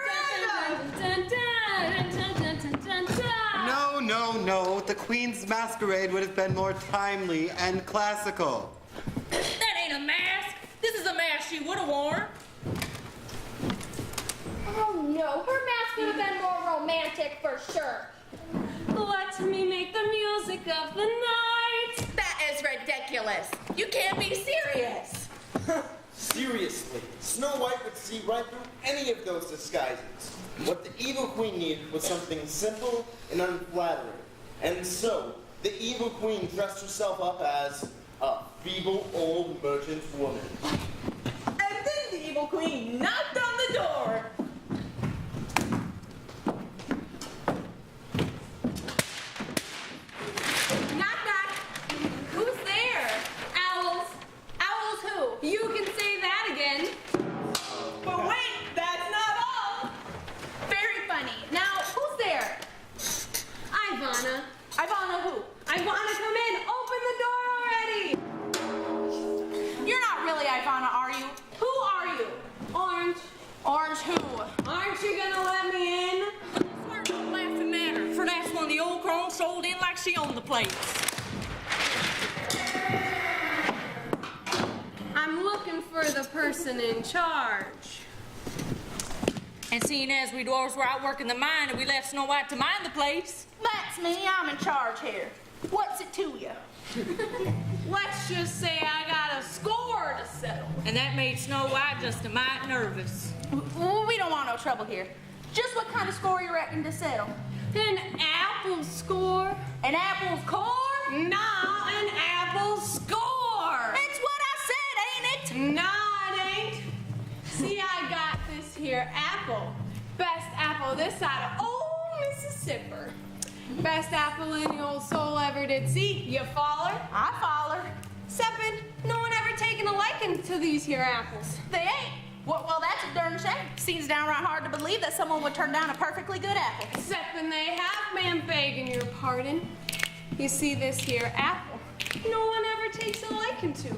No. The queen's masquerade would have been more timely and classical. That ain't a mask. This is a mask she would have worn. Oh no, her mask would have been more romantic for sure. Let me make the music of the night. That is ridiculous. You can't be serious. Seriously, Snow White would see right through any of those disguises. What the evil queen needed was something simple and unflattering. And so, the evil queen dressed herself up as a feeble old merchant woman. And then the evil queen knocked on the door. Knock, knock. Who's there? Owls. Owls who? You can say that again. But wait, that's not all. Very funny. Now, who's there? Ivana. Ivana who? Ivana, come in. Open the door already. You're not really Ivana, are you? Who are you? Orange. Orange who? Aren't you gonna let me in? Swear don't laughing matter, for that's when the old crone sold in like she owned the place. I'm looking for the person in charge. And seeing as we dwarves were out working the mine and we left Snow White to mind the place. That's me. I'm in charge here. What's it to you? Let's just say I got a score to settle. And that made Snow White just a mite nervous. We don't want no trouble here. Just what kind of score you reckon to settle? An apple score? An apple's core? Nah, an apple score! That's what I said, ain't it? Nah, it ain't. See, I got this here apple. Best apple this side of old Mississippi. Best apple any old soul ever did see. You follow? I follow. Seven, no one ever taken a liking to these here apples. They ain't. Well, that's a darn shame. Seems downright hard to believe that someone would turn down a perfectly good apple. Excepting they have, ma'am, begging your pardon. You see this here apple, no one ever takes a liking to.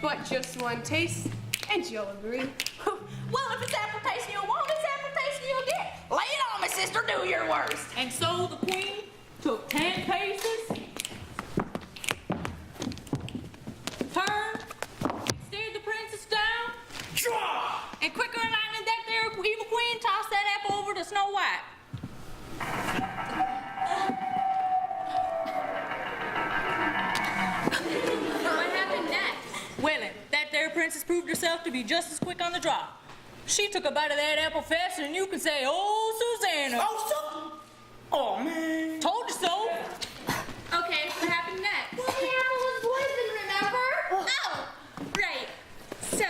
But just one taste, and you'll agree. Well, if it's apple taste you want, it's apple taste you'll get. Lay it on me, sister, do your worst. And so the queen took 10 paces, turned, stared the princess down, and quicker than lightning, that there evil queen tossed that apple over to Snow White. What happened next? Well, that there princess proved herself to be just as quick on the draw. She took a bite of that apple faster than you can say, "Oh, Susanna." Oh, man. Told you so. Okay, what happened next? Well, the apple was poisoned, remember? Oh, right. So,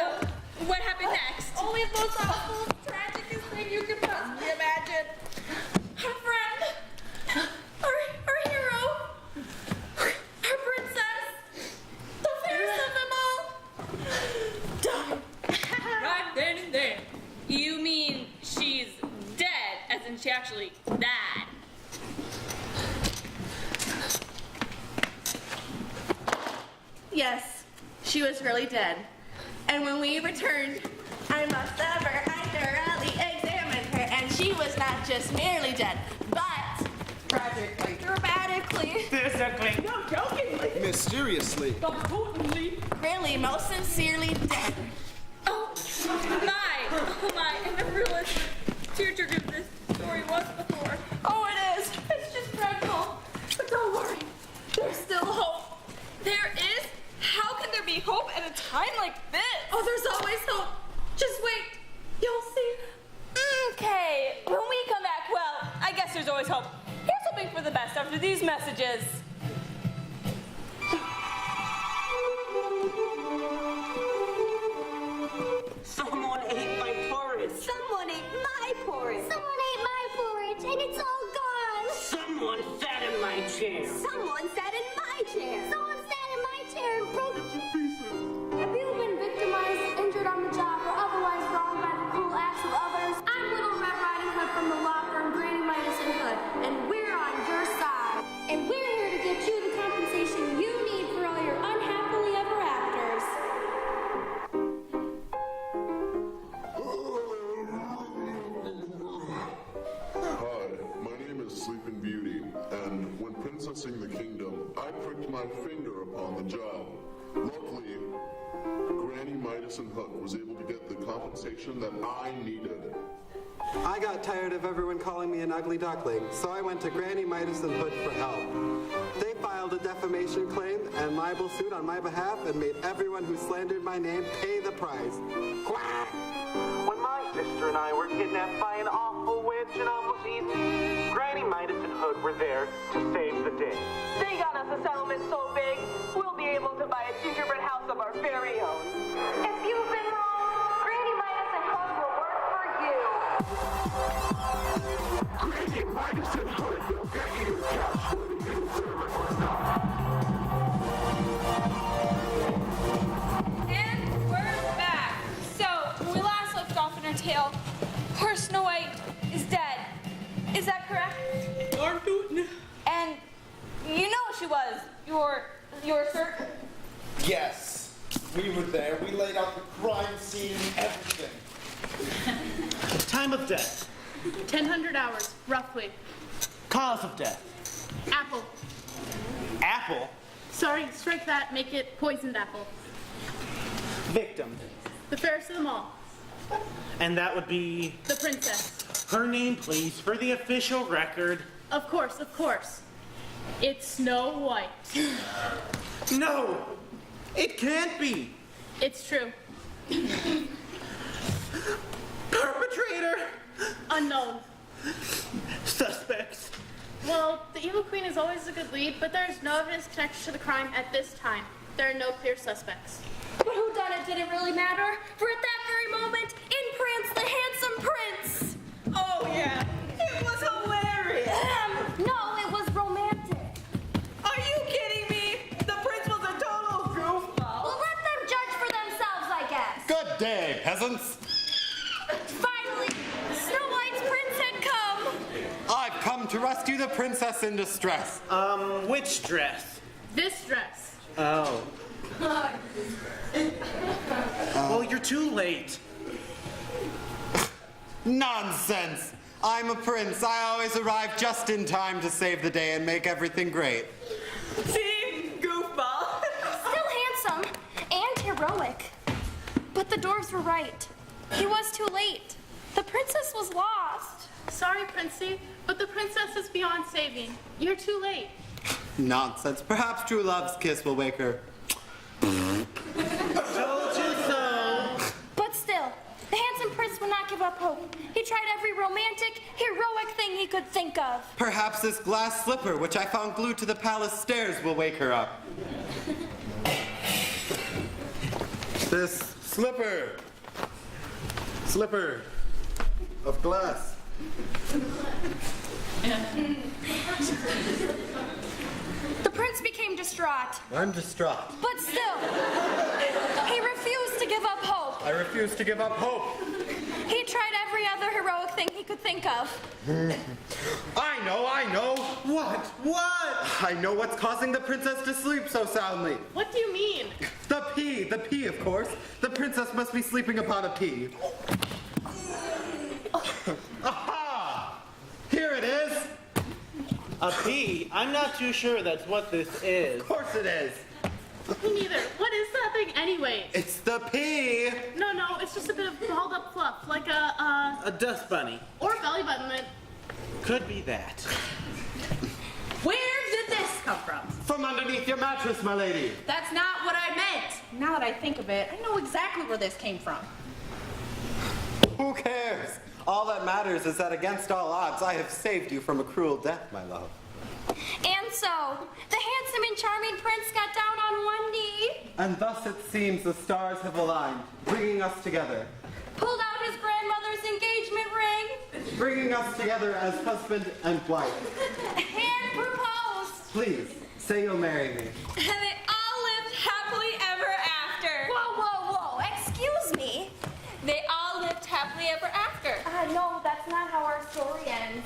what happened next? Only the most awful, tragicest thing you could possibly imagine. Our friend, our hero, our princess, the fairest of them all, died. Right then and there. You mean she's dead, as in she actually died? Yes, she was really dead. And when we returned, I must have I thoroughly examined her, and she was not just merely dead, but dramatically, Physically. No, jokingly. Mysteriously. Importantly. really, most sincerely dead. Oh my, I never realized how tear-jerking this story was before. Oh, it is. It's just dreadful. But don't worry, there's still hope. There is? How can there be hope at a time like this? Oh, there's always hope. Just wait. You'll see. Okay, when we come back, well, I guess there's always hope. Here's hoping for the best after these messages. Someone ate my porridge. Someone ate my porridge. Someone ate my porridge, and it's all gone. Someone sat in my chair. Someone sat in my chair. Someone sat in my chair and broke it to pieces. Have you been victimized, injured on the job, or otherwise wronged by the cruel acts of others? I'm Little Red Riding Hood from the law firm Granny Midas and Hood, and we're on your side. And we're here to get you the compensation you need for all your unhappily ever afters. Hi, my name is Sleeping Beauty, and when princessing the kingdom, I pricked my finger upon the job. Luckily, Granny Midas and Hook was able to get the compensation that I needed. I got tired of everyone calling me an ugly duckling, so I went to Granny Midas and Hood for help. They filed a defamation claim and libel suit on my behalf and made everyone who slandered my name pay the price. Quack! When my sister and I were kidnapped by an awful switch and all was easy. Granny, Midas, and Hood were there to save the day. They got us a settlement so big, we'll be able to buy a gingerbread house of our very own. If you've been wrong, Granny Midas and Hood will work for you. Granny Midas and Hood will get you cash whether you deserve it or not. And we're back. So, when we last left off in our tale, poor Snow White is dead. Is that correct? Darn tootin'. And you know she was. You're certain? Yes, we were there. We laid out the crime scene and everything. Time of death. 1,000 hours, roughly. Cause of death. Apple. Apple. Sorry, strike that, make it poisoned apple. Victim. The fairest of them all. And that would be... The princess. Her name, please, for the official record. Of course, of course. It's Snow White. No! It can't be! It's true. Perpetrator! Unknown. Suspects. Well, the evil queen is always a good lead, but there is no evidence connected to the crime at this time. There are no clear suspects. But who done it didn't really matter, for at that very moment, in pranced the handsome prince. Oh yeah, it was hilarious. No, it was romantic. Are you kidding me? The prince was a total goofball. Well, let them judge for themselves, I guess. Good day, peasants. Finally, Snow White's prince had come. I've come to rescue the princess in distress. Which dress? This dress. Oh. Well, you're too late. Nonsense. I'm a prince. I always arrive just in time to save the day and make everything great. See? Goofball. Still handsome and heroic. But the dwarves were right. He was too late. The princess was lost. Sorry, Princey, but the princess is beyond saving. You're too late. Nonsense. Perhaps true love's kiss will wake her. Told you so. But still, the handsome prince would not give up hope. He tried every romantic, heroic thing he could think of. Perhaps this glass slipper, which I found glued to the palace stairs, will wake her up. This slipper of glass. The prince became distraught. I'm distraught. But still, he refused to give up hope. I refuse to give up hope. He tried every other heroic thing he could think of. I know. What? I know what's causing the princess to sleep so soundly. What do you mean? The pea, of course. The princess must be sleeping upon a pea. Aha! Here it is. A pea? I'm not too sure that's what this is. Of course it is. Me neither. What is that thing anyway? It's the pea. No, it's just a bit of balled up fluff, like a dust bunny. Or a belly button that... Could be that. Where did this come from? From underneath your mattress, my lady. That's not what I meant. Now that I think of it, I know exactly where this came from. Who cares? All that matters is that against all odds, I have saved you from a cruel death, my love. And so, the handsome and charming prince got down on one knee. And thus it seems the stars have aligned, bringing us together. Pulled out his grandmother's engagement ring. Bringing us together as husband and wife. And proposed. Please, say you'll marry me. And they all lived happily ever after. Whoa. Excuse me. They all lived happily ever after. No, that's not how our story ends.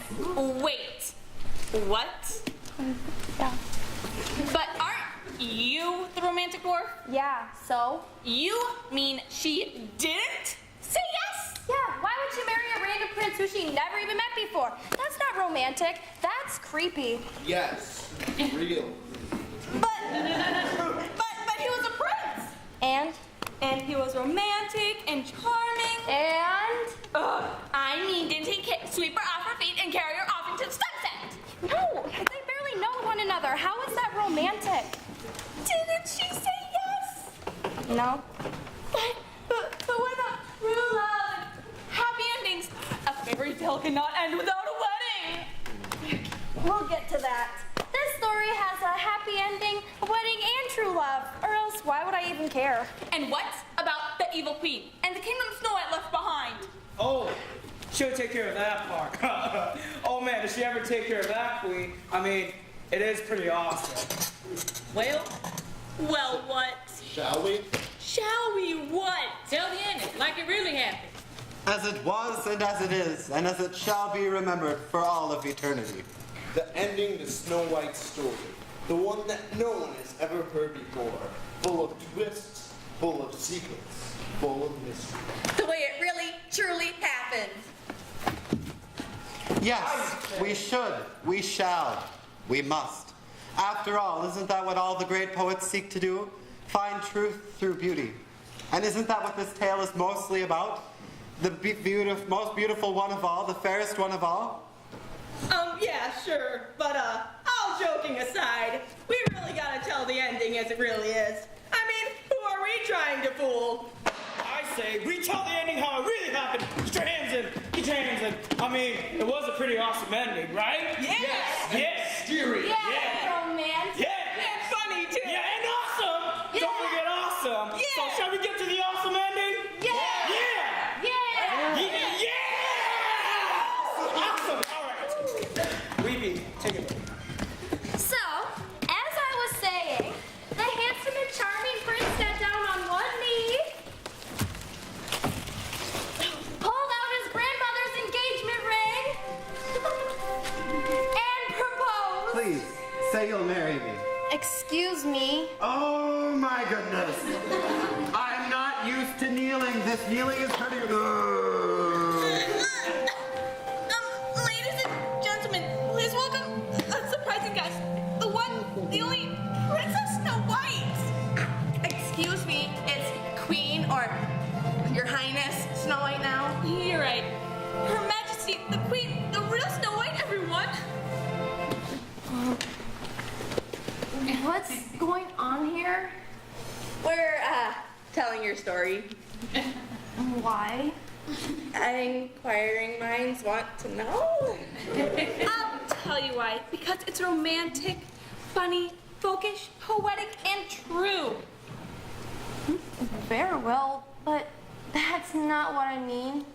Wait. What? Yeah. But aren't you the romantic dwarf? Yeah, so? You mean she didn't say yes? Yeah, why would she marry a random prince who she never even met before? That's not romantic. That's creepy. Yes, real. But he was a prince. And he was romantic and charming. And? I mean, didn't he sweep her off her feet and carry her off into the sunset? No, they barely know one another. How is that romantic? Didn't she say yes? No. But what about true love? Happy endings. A fairy tale cannot end without a wedding. We'll get to that. This story has a happy ending, a wedding, and true love. Or else, why would I even care? And what about the evil queen and the kingdom Snow White left behind? Oh, she'll take care of that part. Oh man, does she ever take care of that, queen? I mean, it is pretty awesome. Well, what? Shall we? Shall we what? Tell the ending, like it really happened. As it was, and as it is, and as it shall be remembered for all of eternity. The ending to Snow White's story. The one that no one has ever heard before. Full of twists, full of secrets, full of mystery. The way it really, truly happened. Yes, we should, we shall, we must. After all, isn't that what all the great poets seek to do? Find truth through beauty. And isn't that what this tale is mostly about? The most beautiful one of all, the fairest one of all? Yeah, sure. But, all joking aside, we really gotta tell the ending as it really is. I mean, who are we trying to fool? I say, we tell the ending how it really happened. Get your hands in. Get your hands in. I mean, it was a pretty awesome ending, right? Yes. Yes. Mysterious. Yeah, romance. Yeah. And funny, too. Yeah, and awesome. Yeah. Don't forget awesome. Yeah. So shall we get to the awesome ending? Yeah. Yeah. Yeah. Yeah. Awesome. All right. Weepy, take it away. So, as I was saying, the handsome and charming prince got down on one knee, pulled out his grandmother's engagement ring, and proposed. Please, say you'll marry me. Excuse me. Oh my goodness. I'm not used to kneeling. This kneeling is hurting. Ladies and gentlemen, please welcome a surprising guest. The one, the only Princess Snow White. Excuse me, it's Queen or Your Highness Snow White now? You're right. Her Majesty, the Queen, the real Snow White, everyone. What's going on here? We're, telling your story. Why? Inquiring minds want to know. I'll tell you why. Because it's romantic, funny, folkish, poetic, and true. Very well, but that's not what I mean.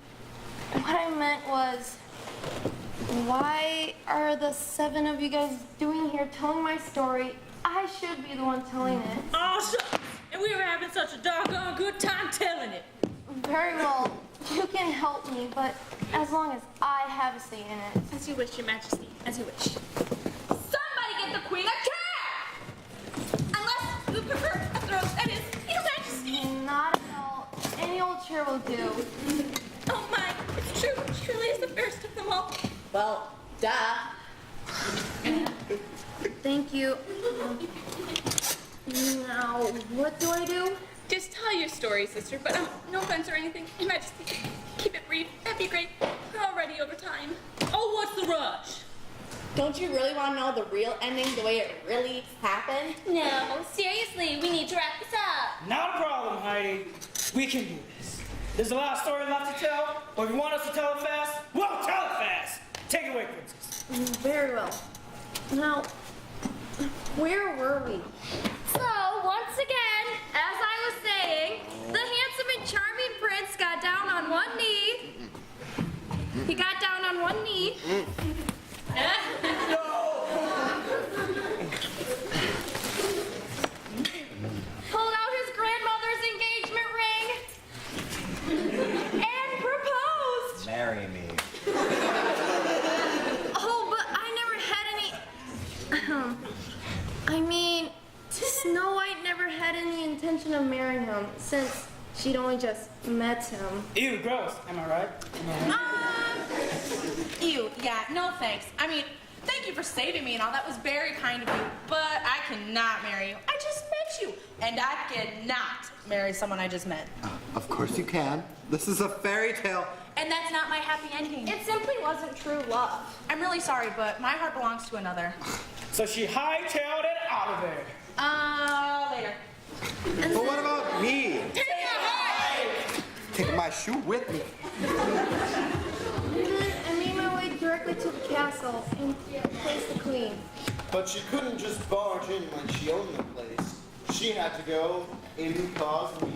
What I meant was, why are the 7 of you guys doing here telling my story? I should be the one telling it. Oh, shucks. And we were having such a doggone good time telling it. Very well, you can help me, but as long as I have a say in it. As you wish, Your Majesty, as you wish. Somebody get the Queen a chair! Unless you prefer a throne, that is, Your Majesty. Not at all. Any old chair will do. Oh my, it's true. It truly is the first of them all. Well, duh. Thank you. Now, what do I do? Just tell your story, sister, but no offense or anything. Your Majesty, keep it brief. That'd be great. We're already over time. Oh, what's the rush? Don't you really want to know the real ending the way it really happened? No, seriously, we need to wrap this up. Not a problem, Heidi. We can do this. There's a lot of story left to tell, but if you want us to tell it fast, we'll tell it fast. Take it away, Princess. Very well. Now, where were we? So, once again, as I was saying, the handsome and charming prince got down on one knee. He got down on one knee. Pulled out his grandmother's engagement ring. And proposed. Marry me. Oh, but I never had any... I mean, Snow White never had any intention of marrying him since she'd only just met him. Ew, gross. Am I right? Ew, yeah, no thanks. I mean, thank you for saving me and all. That was very kind of you, but I cannot marry you. I just met you, and I cannot marry someone I just met. Of course you can. This is a fairy tale. And that's not my happy ending. It simply wasn't true love. I'm really sorry, but my heart belongs to another. So she hightailed it out of there. Later. But what about me? Take your heart! Take my shoe with me. I mean, directly to the castle and place the queen. But she couldn't just barge in like she owned the place. She had to go incognito.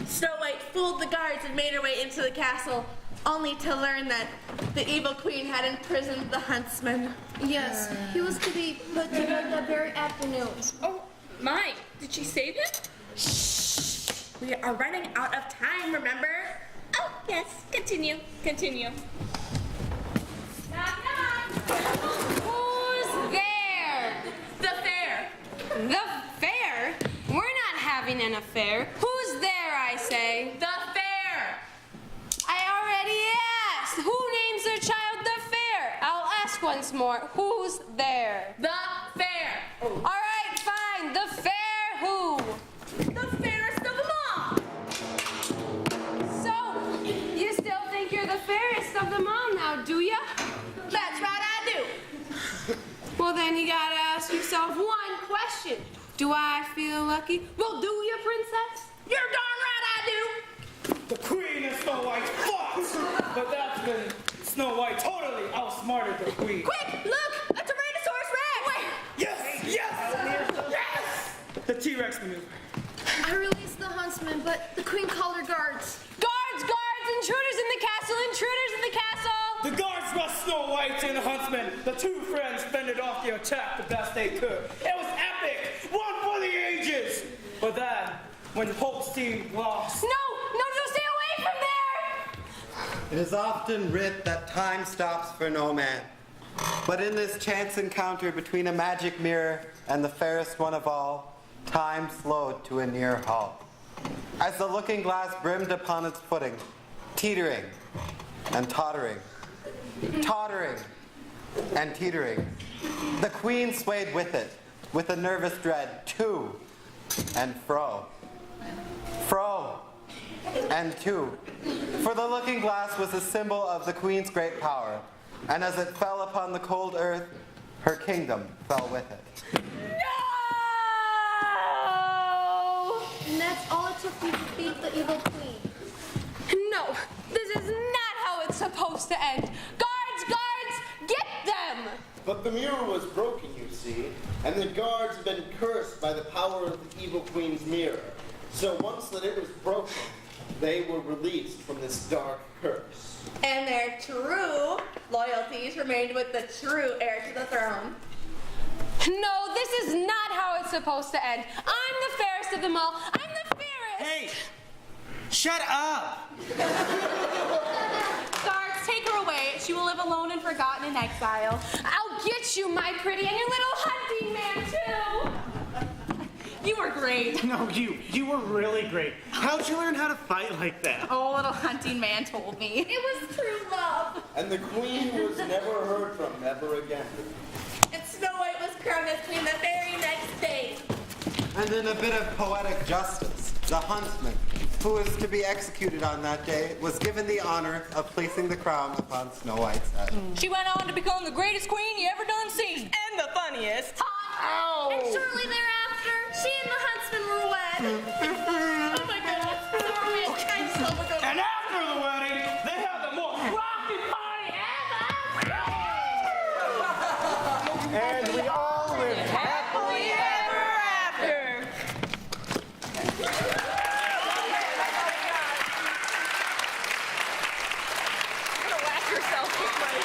Snow White fooled the guards and made her way into the castle, only to learn that the evil queen had imprisoned the huntsman. Yes, he was to be put to bed that very afternoon. Oh, my. Did she save him? Shh. We are running out of time, remember? Oh, yes. Continue. Continue. Knock, knock. Who's there? The fair. The fair? We're not having an affair. Who's there, I say? The fair. I already asked. Who names their child the fair? I'll ask once more. Who's there? The fair. All right, fine. The fair who? The fairest of them all. So, you still think you're the fairest of them all now, do ya? That's right, I do. Well, then you gotta ask yourself one question. Do I feel lucky? Well, do you, princess? You're darn right I do. The queen and Snow White fought, but that's when Snow White totally outsmarted the queen. Quick, look! A Tyrannosaurus Rex! Wait! Yes! Yes! Yes! The T-Rex maneuver. I released the huntsman, but the queen called her guards. Guards, guards! Intruders in the castle! Intruders in the castle! The guards rushed Snow White and the huntsman. The two friends fended off the attack the best they could. It was epic! One for the ages! But then, when Hope's team lost... No, stay away from there! It is often writ that time stops for no man. But in this chance encounter between a magic mirror and the fairest one of all, time slowed to a near halt. As the looking glass brimmed upon its footing, teetering and tottering, tottering and teetering, the queen swayed with it, with a nervous dread, to and fro, and to. For the looking glass was a symbol of the queen's great power, and as it fell upon the cold earth, her kingdom fell with it. No! And that's all it took to defeat the evil queen. No, this is not how it's supposed to end. Guards, guards, get them! But the mirror was broken, you see, and the guards had been cursed by the power of the evil queen's mirror. So once that it was broken, they were released from this dark curse. And their true loyalties remained with the true heir to the throne. No, this is not how it's supposed to end. I'm the fairest of them all. I'm the fairest! Hey! Shut up! Guards, take her away. She will live alone and forgotten in exile. I'll get you, my pretty, and your little hunting man, too! You were great. No, you were really great. How'd you learn how to fight like that? Oh, little hunting man told me. It was true love. And the queen was never heard from ever again. And Snow White was crowned as queen the very next day. And in a bit of poetic justice, the huntsman, who was to be executed on that day, was given the honor of placing the crown upon Snow White's head. She went on to become the greatest queen you ever done seen. And the funniest. And shortly thereafter, she and the huntsman were wed. Oh my goodness, so romantic. I'm so good. And after the wedding, they had the most rocking party ever! And we all live Happily ever after. You're gonna whack yourself quickly.